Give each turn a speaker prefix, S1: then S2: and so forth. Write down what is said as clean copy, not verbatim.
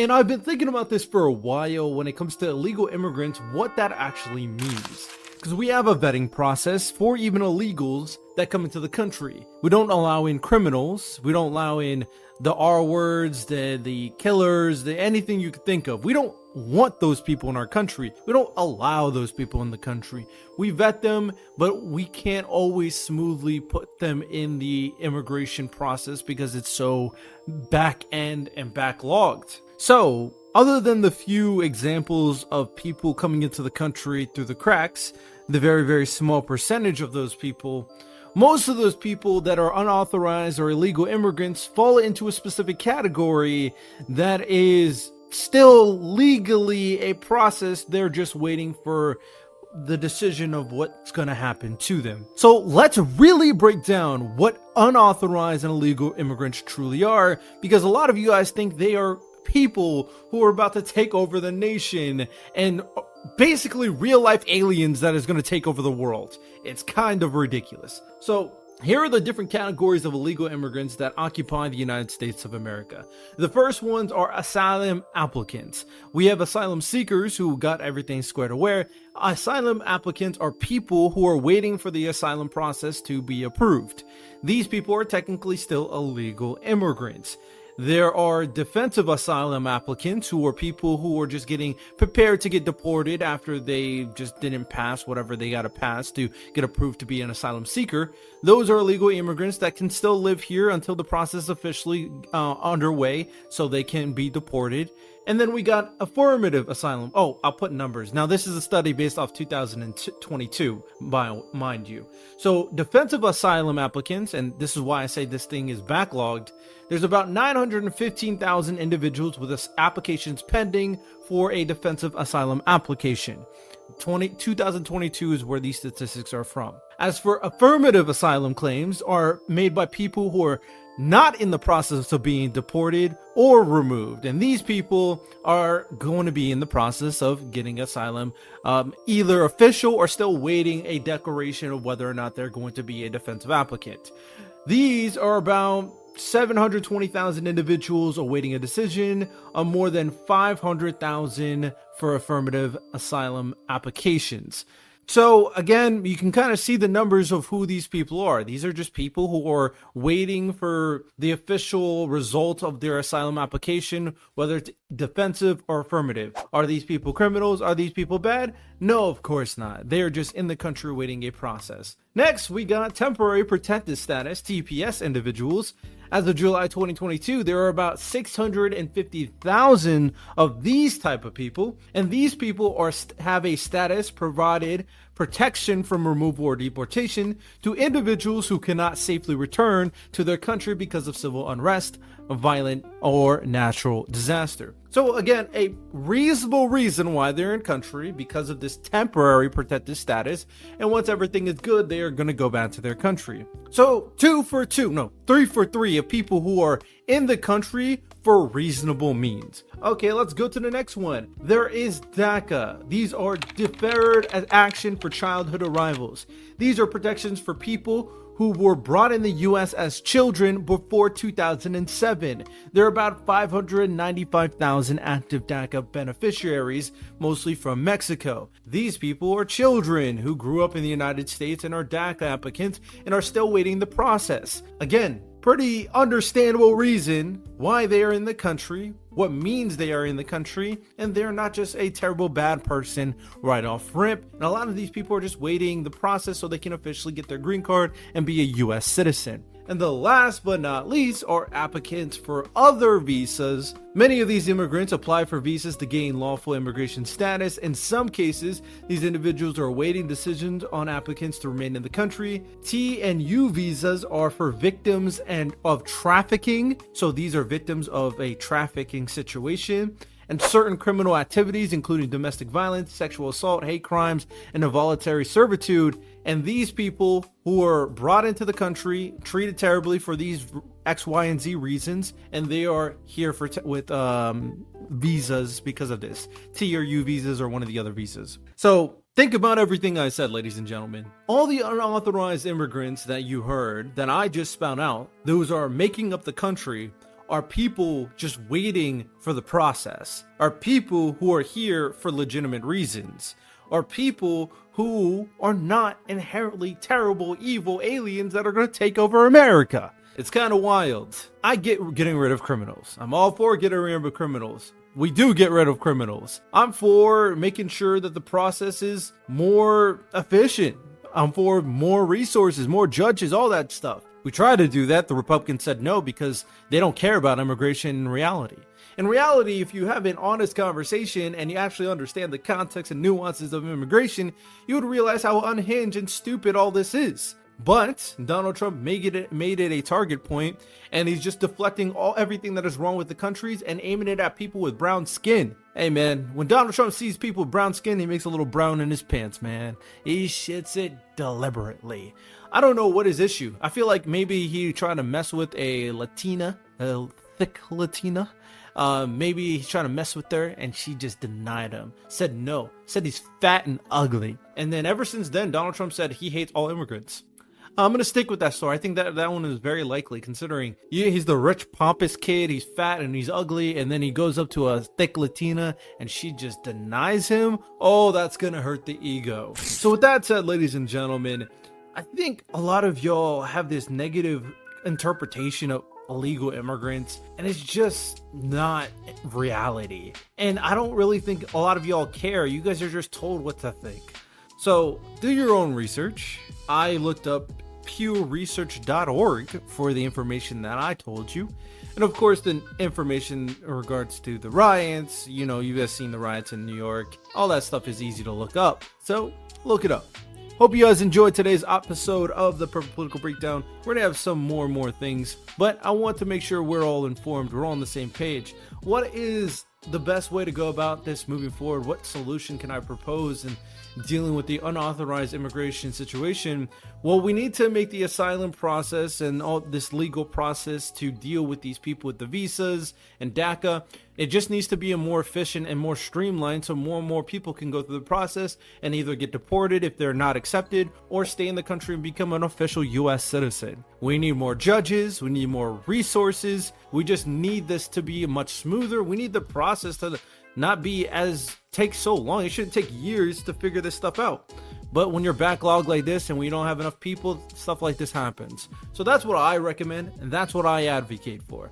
S1: And I've been thinking about this for a while when it comes to illegal immigrants, what that actually means. Because we have a vetting process for even illegals that come into the country. We don't allow in criminals. We don't allow in the R words, the killers, anything you could think of. We don't want those people in our country. We don't allow those people in the country. We vet them, but we can't always smoothly put them in the immigration process because it's so back end and backlogged. So, other than the few examples of people coming into the country through the cracks, the very, very small percentage of those people, most of those people that are unauthorized or illegal immigrants fall into a specific category that is still legally a process. They're just waiting for the decision of what's going to happen to them. So let's really break down what unauthorized and illegal immigrants truly are, because a lot of you guys think they are people who are about to take over the nation and basically real life aliens that is going to take over the world. It's kind of ridiculous. So here are the different categories of illegal immigrants that occupy the United States of America. The first ones are asylum applicants. We have asylum seekers who got everything squared away. Asylum applicants are people who are waiting for the asylum process to be approved. These people are technically still illegal immigrants. There are defensive asylum applicants, who are people who are just getting prepared to get deported after they just didn't pass whatever they got to pass to get approved to be an asylum seeker. Those are illegal immigrants that can still live here until the process is officially underway so they can be deported. And then we got affirmative asylum. Oh, I'll put numbers. Now, this is a study based off 2022, mind you. So defensive asylum applicants, and this is why I say this thing is backlogged, there's about 915,000 individuals with applications pending for a defensive asylum application. 2022 is where these statistics are from. As for affirmative asylum claims, are made by people who are not in the process of being deported or removed, and these people are going to be in the process of getting asylum, either official or still waiting a declaration of whether or not they're going to be a defensive applicant. These are about 720,000 individuals awaiting a decision, more than 500,000 for affirmative asylum applications. So again, you can kind of see the numbers of who these people are. These are just people who are waiting for the official result of their asylum application, whether it's defensive or affirmative. Are these people criminals? Are these people bad? No, of course not. They are just in the country waiting a process. Next, we got temporary protected status, TPS individuals. As of July 2022, there are about 650,000 of these type of people, and these people have a status provided protection from removal or deportation to individuals who cannot safely return to their country because of civil unrest, violent, or natural disaster. So again, a reasonable reason why they're in country, because of this temporary protected status, and once everything is good, they are going to go back to their country. So 3 for 3 of people who are in the country for reasonable means. Okay, let's go to the next one. There is DACA. These are Deferred Action for Childhood Arrivals. These are protections for people who were brought in the U.S. as children before 2007. There are about 595,000 active DACA beneficiaries, mostly from Mexico. These people are children who grew up in the United States and are DACA applicants and are still waiting the process. Again, pretty understandable reason why they are in the country, what means they are in the country, and they're not just a terrible bad person right off rip. And a lot of these people are just waiting the process so they can officially get their green card and be a US citizen. And the last but not least are applicants for other visas. Many of these immigrants apply for visas to gain lawful immigration status. In some cases, these individuals are awaiting decisions on applicants to remain in the country. T and U visas are for victims of trafficking. So these are victims of a trafficking situation and certain criminal activities, including domestic violence, sexual assault, hate crimes, and involuntary servitude. And these people who are brought into the country, treated terribly for these X, Y, and Z reasons, and they are here with visas because of this. T or U visas or one of the other visas. So think about everything I said, ladies and gentlemen. All the unauthorized immigrants that you heard that I just spout out, those are making up the country, are people just waiting for the process, are people who are here for legitimate reasons, are people who are not inherently terrible, evil aliens that are going to take over America. It's kind of wild. I get getting rid of criminals. I'm all for getting rid of criminals. We do get rid of criminals. I'm for making sure that the process is more efficient. I'm for more resources, more judges, all that stuff. We tried to do that. The Republicans said no because they don't care about immigration in reality. In reality, if you have an honest conversation and you actually understand the context and nuances of immigration, you would realize how unhinged and stupid all this is. But Donald Trump made it a target point, and he's just deflecting everything that is wrong with the countries and aiming it at people with brown skin. Hey man, when Donald Trump sees people with brown skin, he makes a little brown in his pants, man. He shits it deliberately. I don't know what his issue. I feel like maybe he trying to mess with a Latina, a thick Latina. Maybe he's trying to mess with her and she just denied him, said no, said he's fat and ugly. And then ever since then, Donald Trump said he hates all immigrants. I'm going to stick with that story. I think that one is very likely, considering he's the rich, pompous kid. He's fat and he's ugly. And then he goes up to a thick Latina and she just denies him. Oh, that's going to hurt the ego. So with that said, ladies and gentlemen, I think a lot of y'all have this negative interpretation of illegal immigrants, and it's just not reality. And I don't really think a lot of y'all care. You guys are just told what to think. So do your own research. I looked up pewresearch.org for the information that I told you. And of course, the information in regards to the riots, you guys seen the riots in New York. All that stuff is easy to look up. So look it up. Hope you guys enjoyed today's episode of the Perfect Political Breakdown. We're going to have some more things, but I want to make sure we're all informed. We're all on the same page. What is the best way to go about this moving forward? What solution can I propose in dealing with the unauthorized immigration situation? Well, we need to make the asylum process and all this legal process to deal with these people with the visas and DACA. It just needs to be a more efficient and more streamlined so more and more people can go through the process and either get deported if they're not accepted or stay in the country and become an official U.S. citizen. We need more judges. We need more resources. We just need this to be much smoother. We need the process to not be take so long. It shouldn't take years to figure this stuff out. But when you're backlogged like this and we don't have enough people, stuff like this happens. So that's what I recommend, and that's what I advocate for.